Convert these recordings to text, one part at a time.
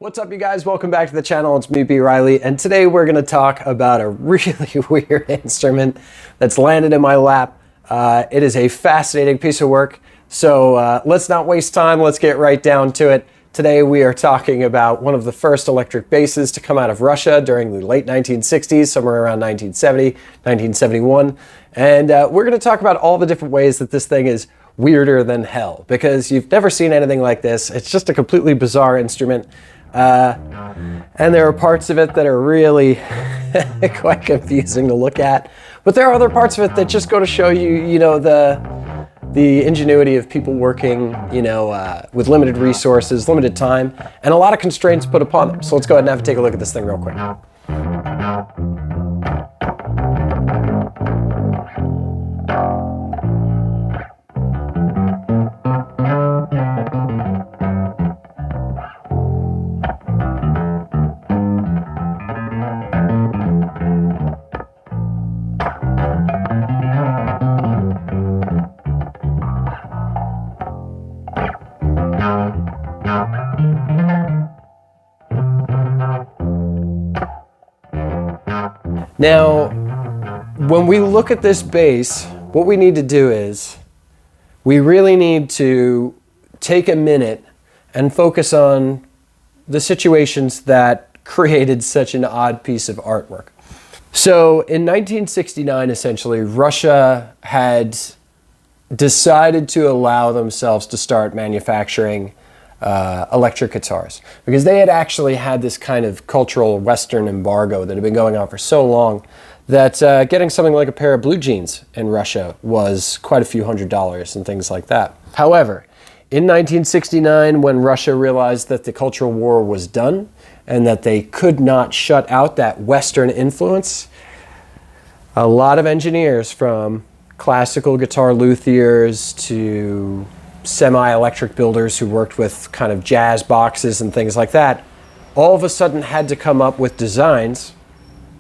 What's up, you guys? Welcome back to the channel. It's me, B. Riley, and today we're going to talk about a really weird instrument that's landed in my lap. It is a fascinating piece of work, so let's not waste time. Let's get right down to it. Today we are talking about one of the first electric basses to come out of Russia during the late 1960s, somewhere around 1970, 1971, and we're going to talk about all the different ways that this thing is weirder than hell, because you've never seen anything like this. It's just a completely bizarre instrument. And there are parts of it that are really quite confusing to look at. But there are other parts of it that just go to show you, the ingenuity of people working, with limited resources, limited time, and a lot of constraints put upon them. So let's go ahead and have a take a look at this thing real quick. Now, when we look at this bass, what we need to do is we really need to take a minute and focus on the situations that created such an odd piece of artwork. So in 1969, essentially, Russia had decided to allow themselves to start manufacturing electric guitars, because they had actually had this kind of cultural Western embargo that had been going on for so long that getting something like a pair of blue jeans in Russia was quite a few $100s and things like that. However, in 1969, when Russia realized that the Cultural War was done and that they could not shut out that Western influence, a lot of engineers, from classical guitar luthiers to semi-electric builders who worked with kind of jazz boxes and things like that, all of a sudden had to come up with designs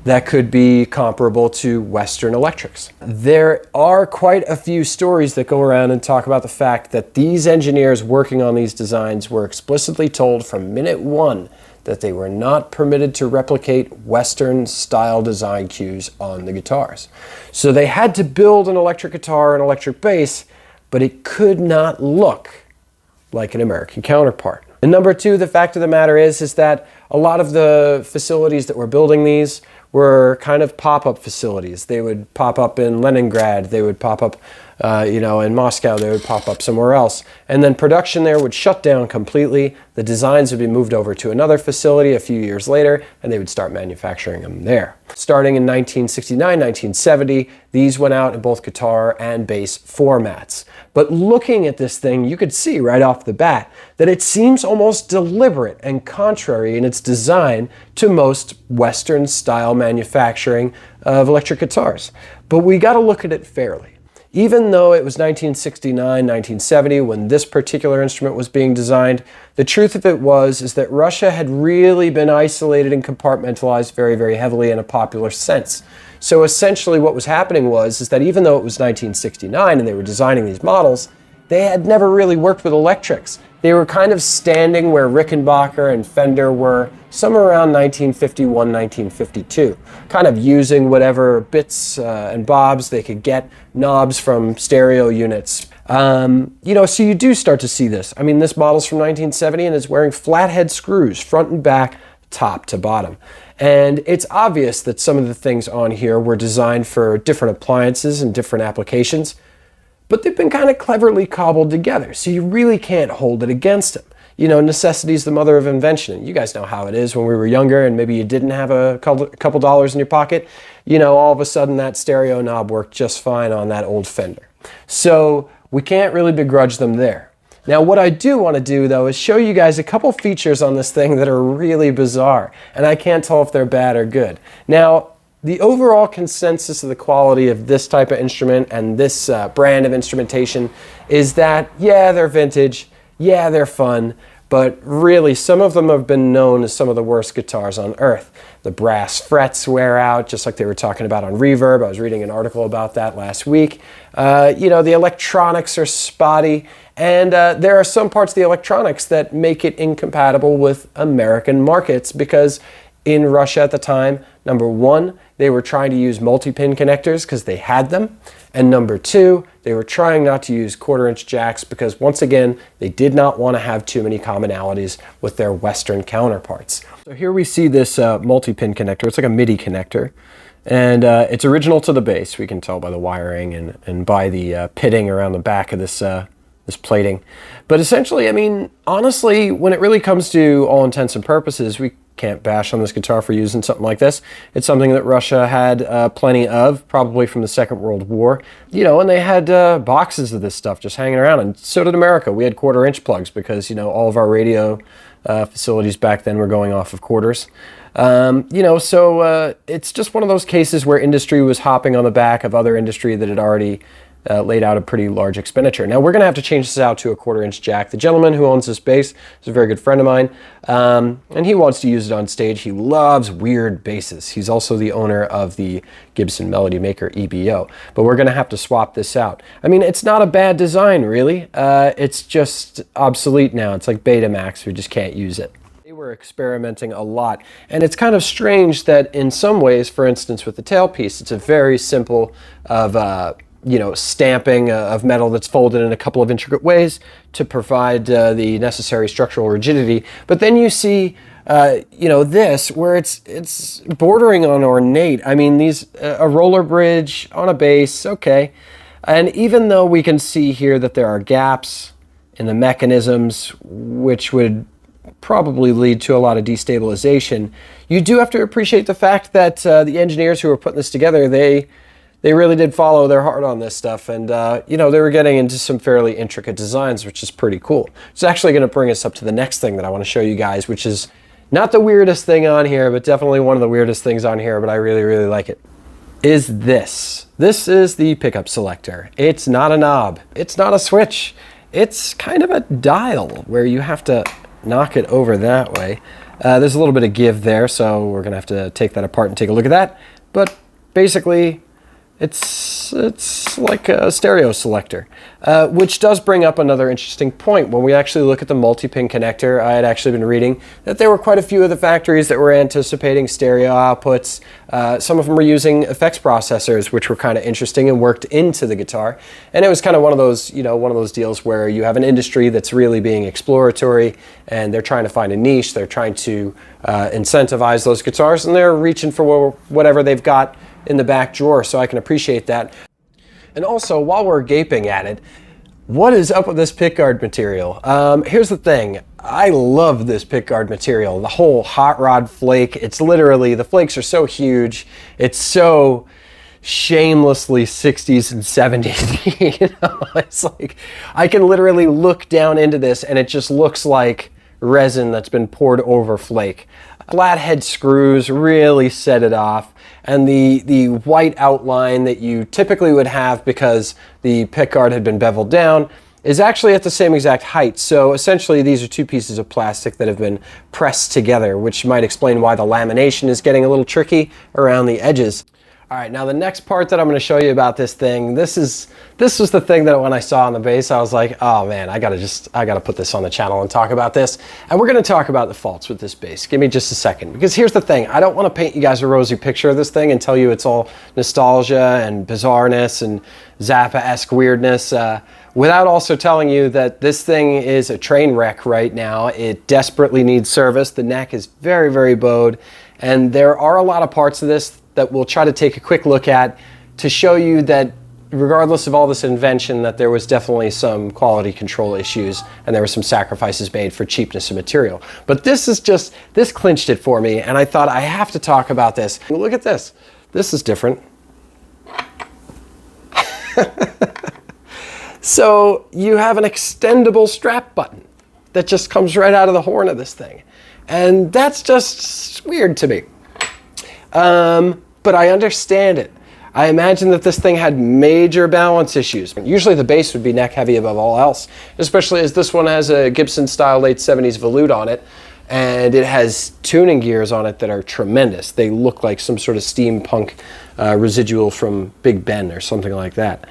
that could be comparable to Western electrics. There are quite a few stories that go around and talk about the fact that these engineers working on these designs were explicitly told from minute one that they were not permitted to replicate Western style design cues on the guitars. So they had to build an electric guitar, an electric bass, but it could not look like an American counterpart. And number two, the fact of the matter is that a lot of the facilities that were building these were kind of pop-up facilities. They would pop up in Leningrad, they would pop up in Moscow, they would pop up somewhere else. And then production there would shut down completely. The designs would be moved over to another facility a few years later, and they would start manufacturing them there. Starting in 1969, 1970, these went out in both guitar and bass formats. But looking at this thing, you could see right off the bat that it seems almost deliberate and contrary in its design to most Western style manufacturing of electric guitars. But we got to look at it fairly. Even though it was 1969, 1970 when this particular instrument was being designed, the truth of it is that Russia had really been isolated and compartmentalized very, very heavily in a popular sense. So essentially what was happening is that even though it was 1969 and they were designing these models, they had never really worked with electrics. They were kind of standing where Rickenbacker and Fender were somewhere around 1951, 1952, kind of using whatever bits and bobs they could get, knobs from stereo units. So you do start to see this. I mean, this model's from 1970 and is wearing flathead screws, front and back, top to bottom. And it's obvious that some of the things on here were designed for different appliances and different applications, but they've been kind of cleverly cobbled together, so you really can't hold it against them. Necessity is the mother of invention. You guys know how it is when we were younger and maybe you didn't have a couple dollars in your pocket. All of a sudden that stereo knob worked just fine on that old Fender. So we can't really begrudge them there. Now, what I do want to do, though, is show you guys a couple features on this thing that are really bizarre, and I can't tell if they're bad or good. Now, the overall consensus of the quality of this type of instrument and this brand of instrumentation is that, yeah, they're vintage, yeah, they're fun, but really some of them have been known as some of the worst guitars on earth. The brass frets wear out, just like they were talking about on Reverb. I was reading an article about that last week. The electronics are spotty, And there are some parts of the electronics that make it incompatible with American markets because in Russia at the time, number one, they were trying to use multi-pin connectors because they had them. And number two, they were trying not to use quarter-inch jacks because, once again, they did not want to have too many commonalities with their Western counterparts. So here we see this multi-pin connector. It's like a MIDI connector. And it's original to the base. We can tell by the wiring and by the pitting around the back of this this plating. But essentially, I mean, honestly, when it really comes to all intents and purposes, we can't bash on this guitar for using something like this. It's something that Russia had plenty of, probably from the Second World War. You know, and they had boxes of this stuff just hanging around, and so did America. We had quarter-inch plugs because, you know, all of our radio facilities back then were going off of quarters. You know, so it's just one of those cases where industry was hopping on the back of other industry that had already laid out a pretty large expenditure. Now we're going to have to change this out to a quarter-inch jack. The gentleman who owns this bass is a very good friend of mine, and he wants to use it on stage. He loves weird basses. He's also the owner of the Gibson Melody Maker EBO, but we're going to have to swap this out. I mean, it's not a bad design, really. It's just obsolete now. It's like Betamax. We just can't use it. They were experimenting a lot, and it's kind of strange that in some ways, for instance, with the tailpiece, it's a very simple you know, stamping of metal that's folded in a couple of intricate ways to provide the necessary structural rigidity. But then you see, you know, this where it's bordering on ornate. I mean, a roller bridge on a bass, okay. And even though we can see here that there are gaps in the mechanisms, which would probably lead to a lot of destabilization, you do have to appreciate the fact that the engineers who were putting this together, they really did follow their heart on this stuff, and you know, they were getting into some fairly intricate designs, which is pretty cool. It's actually going to bring us up to the next thing that I want to show you guys, which is not the weirdest thing on here, but definitely one of the weirdest things on here, but I really, really like it, is this. This is the pickup selector. It's not a knob. It's not a switch. It's kind of a dial where you have to knock it over that way. There's a little bit of give there, so we're going to have to take that apart and take a look at that. But basically, it's like a stereo selector, which does bring up another interesting point. When we actually look at the multi-pin connector, I had actually been reading that there were quite a few of the factories that were anticipating stereo outputs. Some of them were using effects processors, which were kind of interesting and worked into the guitar. And it was kind of one of those, you know, one of those deals where you have an industry that's really being exploratory, and they're trying to find a niche. They're trying to incentivize those guitars, and they're reaching for whatever they've got in the back drawer, so I can appreciate that. And also, while we're gaping at it, what is up with this pickguard material? Here's the thing. I love this pickguard material. The whole hot rod flake, it's literally, the flakes are so huge. It's so shamelessly 60s and 70s. You know, it's like, I can literally look down into this and it just looks like resin that's been poured over flake. Flathead screws really set it off, and the white outline that you typically would have because the pickguard had been beveled down is actually at the same exact height. So essentially these are two pieces of plastic that have been pressed together, which might explain why the lamination is getting a little tricky around the edges. All right, now the next part that I'm going to show you about this thing, this was the thing that when I saw on the bass, I was like, oh man, I gotta put this on the channel and talk about this. And we're going to talk about the faults with this bass. Give me just a second, because here's the thing. I don't want to paint you guys a rosy picture of this thing and tell you it's all nostalgia and bizarreness and Zappa-esque weirdness, without also telling you that this thing is a train wreck right now. It desperately needs service. The neck is very, very bowed, and there are a lot of parts of this that we'll try to take a quick look at to show you that regardless of all this invention, that there was definitely some quality control issues and there were some sacrifices made for cheapness of material. But this clinched it for me, and I thought I have to talk about this. Look at this. This is different. So you have an extendable strap button that just comes right out of the horn of this thing. And that's just weird to me. But I understand it. I imagine that this thing had major balance issues. Usually the bass would be neck heavy above all else, especially as this one has a Gibson style late 70s volute on it. and it has tuning gears on it that are tremendous. They look like some sort of steampunk residual from Big Ben or something like that.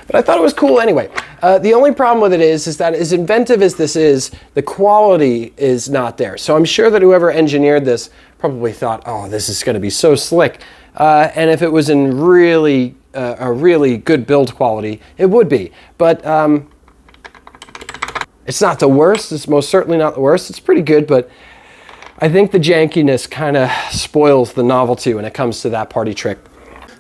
But I thought it was cool anyway. The only problem with it is that as inventive as this is, the quality is not there. So I'm sure that whoever engineered this probably thought, oh, this is going to be so slick. And if it was in really a really good build quality, it would be. But it's not the worst. It's most certainly not the worst. It's pretty good, but I think the jankiness kind of spoils the novelty when it comes to that party trick.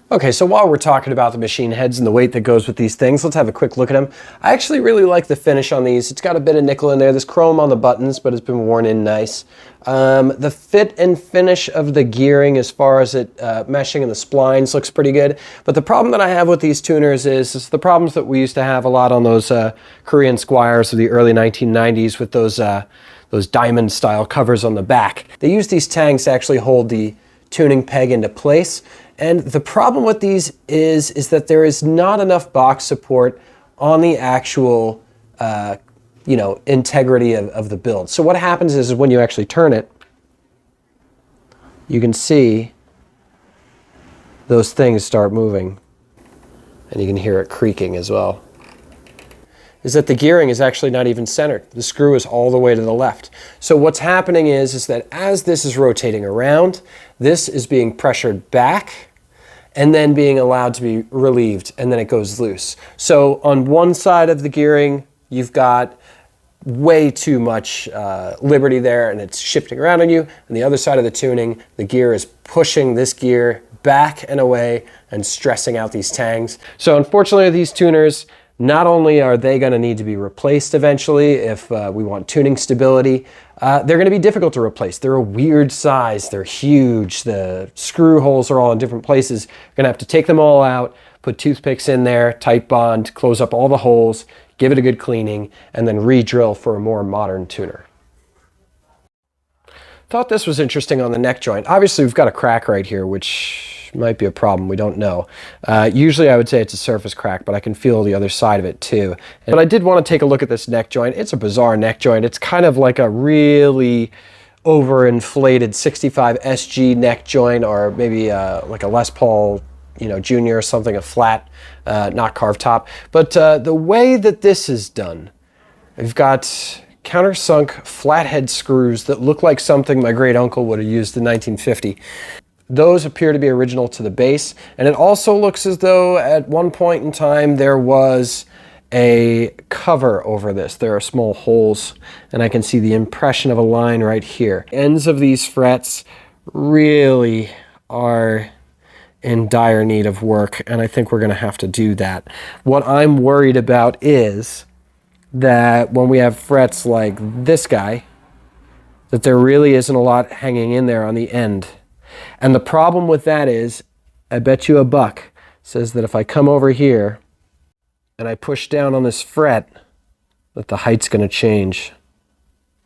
Okay, so while we're talking about the machine heads and the weight that goes with these things, let's have a quick look at them. I actually really like the finish on these. It's got a bit of nickel in there. There's chrome on the buttons, but it's been worn in nice. The fit and finish of the gearing as far as it meshing in the splines looks pretty good. But the problem that I have with these tuners is the problems that we used to have a lot on those Korean Squires of the early 1990s with those diamond style covers on the back. They use these tangs to actually hold the tuning peg into place. And the problem with these is that there is not enough box support on the actual integrity of the build. So what happens is when you actually turn it, you can see those things start moving. And you can hear it creaking as well. Is that the gearing is actually not even centered. The screw is all the way to the left. So what's happening is that as this is rotating around, this is being pressured back and then being allowed to be relieved, and then it goes loose. So on one side of the gearing, you've got way too much liberty there and it's shifting around on you. On the other side of the tuning, the gear is pushing this gear back and away and stressing out these tangs. So unfortunately, these tuners, not only are they going to need to be replaced eventually if we want tuning stability, they're going to be difficult to replace. They're a weird size. They're huge. The screw holes are all in different places. You're going to have to take them all out, put toothpicks in there, tight bond, close up all the holes, give it a good cleaning, and then re-drill for a more modern tuner. Thought this was interesting on the neck joint. Obviously, we've got a crack right here, which might be a problem. We don't know. Usually, I would say it's a surface crack, but I can feel the other side of it too. But I did want to take a look at this neck joint. It's a bizarre neck joint. It's kind of like a really overinflated 65 SG neck joint, or maybe like a Les Paul, Junior or something, a flat, not carved top. But the way that this is done, we've got countersunk flathead screws that look like something my great uncle would have used in 1950. Those appear to be original to the base, and it also looks as though at one point in time there was a cover over this. There are small holes, and I can see the impression of a line right here. Ends of these frets really are in dire need of work, and I think we're going to have to do that. What I'm worried about is that when we have frets like this guy, that there really isn't a lot hanging in there on the end. And the problem with that is, I bet you a buck says that if I come over here and I push down on this fret, that the height's going to change.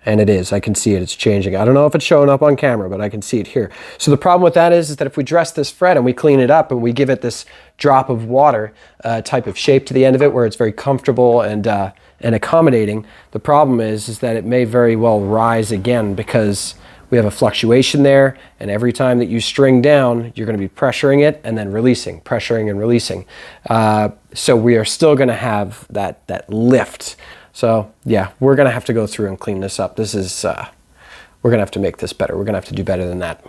And it is. I can see it. It's changing. I don't know if it's showing up on camera, but I can see it here. So the problem with that is that if we dress this fret and we clean it up and we give it this drop of water type of shape to the end of it where it's very comfortable and accommodating, the problem is that it may very well rise again because we have a fluctuation there, and every time that you string down, you're going to be pressuring it and then releasing, pressuring and releasing. So we are still going to have that lift. So yeah, we're going to have to go through and clean this up. This is, we're going to have to make this better. We're going to have to do better than that.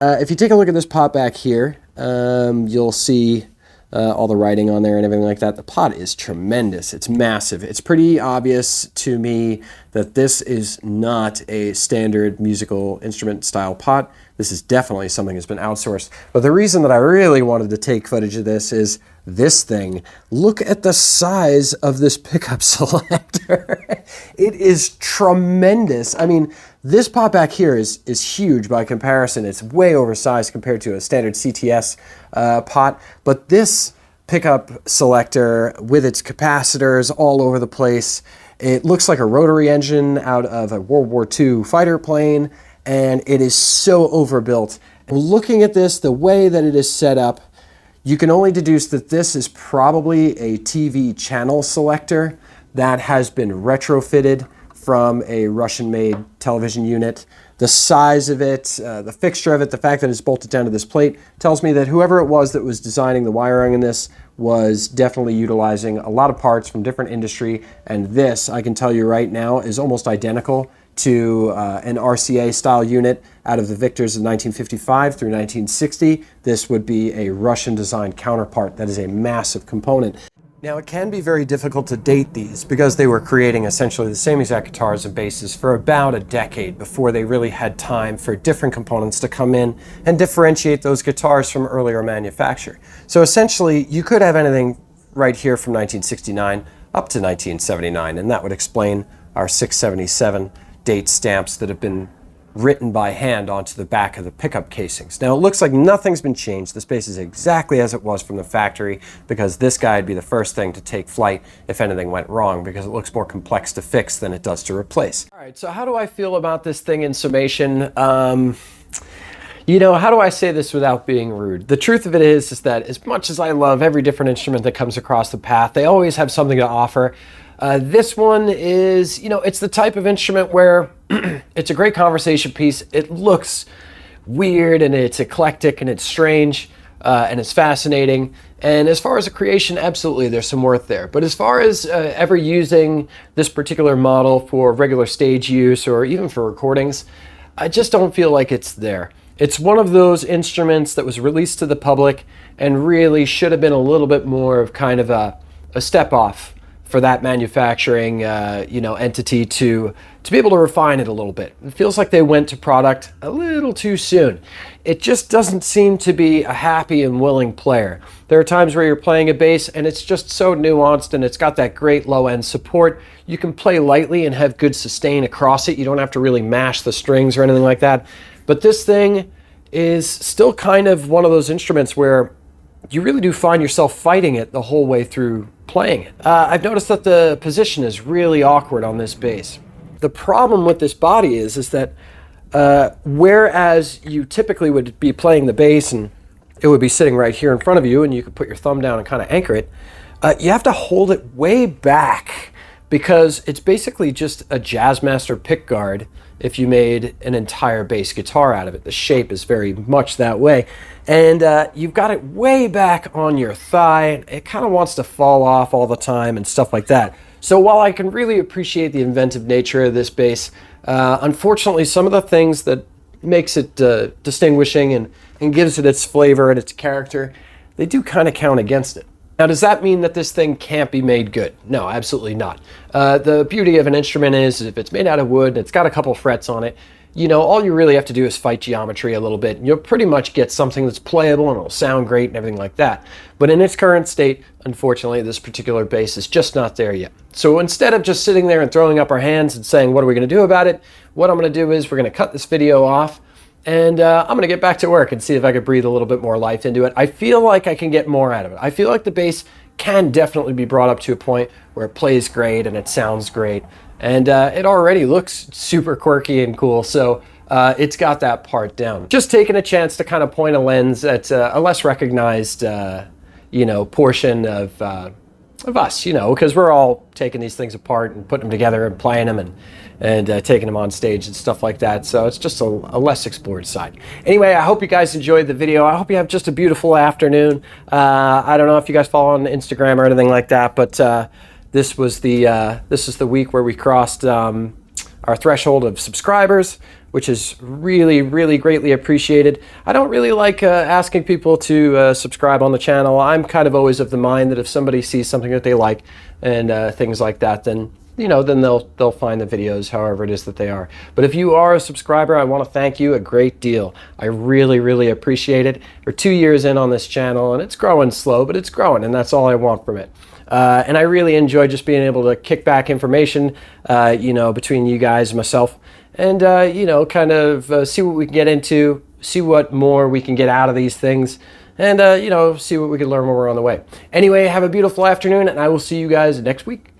If you take a look at this pot back here, you'll see all the writing on there and everything like that. The pot is tremendous. It's massive. It's pretty obvious to me that this is not a standard musical instrument style pot. This is definitely something that's been outsourced. But the reason that I really wanted to take footage of this is this thing. Look at the size of this pickup selector. It is tremendous. I mean, this pot back here is huge by comparison. It's way oversized compared to a standard CTS pot. But this pickup selector with its capacitors all over the place, it looks like a rotary engine out of a World War II fighter plane, and it is so overbuilt. And looking at this, the way that it is set up, you can only deduce that this is probably a TV channel selector that has been retrofitted from a Russian-made television unit. The size of it, the fixture of it, the fact that it's bolted down to this plate tells me that whoever it was that was designing the wiring in this was definitely utilizing a lot of parts from different industry. And this, I can tell you right now, is almost identical to an RCA style unit out of the Victors of 1955 through 1960. This would be a Russian designed counterpart. That is a massive component. Now, it can be very difficult to date these because they were creating essentially the same exact guitars and basses for about a decade before they really had time for different components to come in and differentiate those guitars from earlier manufacture. So essentially, you could have anything right here from 1969 up to 1979, and that would explain our 677 date stamps that have been written by hand onto the back of the pickup casings. Now, it looks like nothing's been changed. This bass is exactly as it was from the factory because this guy would be the first thing to take flight if anything went wrong because it looks more complex to fix than it does to replace. All right, so how do I feel about this thing in summation? You know, how do I say this without being rude? The truth of it is that as much as I love every different instrument that comes across the path, they always have something to offer. This one is, you know, it's the type of instrument where it's a great conversation piece. It looks weird and it's eclectic and it's strange and it's fascinating. And as far as a creation, absolutely, there's some worth there. But as far as ever using this particular model for regular stage use or even for recordings, I just don't feel like it's there. It's one of those instruments that was released to the public and really should have been a little bit more of kind of a step off for that manufacturing you know, entity to be able to refine it a little bit. It feels like they went to product a little too soon. It just doesn't seem to be a happy and willing player. There are times where you're playing a bass and it's just so nuanced and it's got that great low end support. You can play lightly and have good sustain across it. You don't have to really mash the strings or anything like that. But this thing is still kind of one of those instruments where you really do find yourself fighting it the whole way through playing it. I've noticed that the position is really awkward on this bass. The problem with this body is that whereas you typically would be playing the bass and it would be sitting right here in front of you and you could put your thumb down and kind of anchor it, you have to hold it way back because it's basically just a Jazzmaster pickguard if you made an entire bass guitar out of it. The shape is very much that way. And you've got it way back on your thigh. It kind of wants to fall off all the time and stuff like that. So while I can really appreciate the inventive nature of this bass, unfortunately some of the things that makes it distinguishing and gives it its flavor and its character, they do kind of count against it. Now, does that mean that this thing can't be made good? No, absolutely not. The beauty of an instrument is if it's made out of wood and it's got a couple frets on it, you know, all you really have to do is fight geometry a little bit. And you'll pretty much get something that's playable and it'll sound great and everything like that. But in its current state, unfortunately, this particular bass is just not there yet. So instead of just sitting there and throwing up our hands and saying, what are we going to do about it? What I'm going to do is we're going to cut this video off. And I'm going to get back to work and see if I could breathe a little bit more life into it. I feel like I can get more out of it. I feel like the bass can definitely be brought up to a point where it plays great and it sounds great. And it already looks super quirky and cool. So it's got that part down. Just taking a chance to kind of point a lens at a less recognized, you know, portion of us, you know, because we're all taking these things apart and putting them together and playing them and taking them on stage and stuff like that. So it's just a less explored side. Anyway, I hope you guys enjoyed the video. I hope you have just a beautiful afternoon. I don't know if you guys follow on Instagram or anything like that, but this is the week where we crossed our threshold of subscribers, which is really, really greatly appreciated. I don't really like asking people to subscribe on the channel. I'm kind of always of the mind that if somebody sees something that they like and things like that, then you know, then they'll find the videos however it is that they are. But if you are a subscriber, I want to thank you a great deal. I really, really appreciate it. We're 2 years in on this channel and it's growing slow, but it's growing and that's all I want from it. And I really enjoy just being able to kick back information, you know, between you guys and myself and, you know, kind of see what we can get into, see what more we can get out of these things and, you know, see what we can learn when we're on the way. Anyway, have a beautiful afternoon and I will see you guys next week.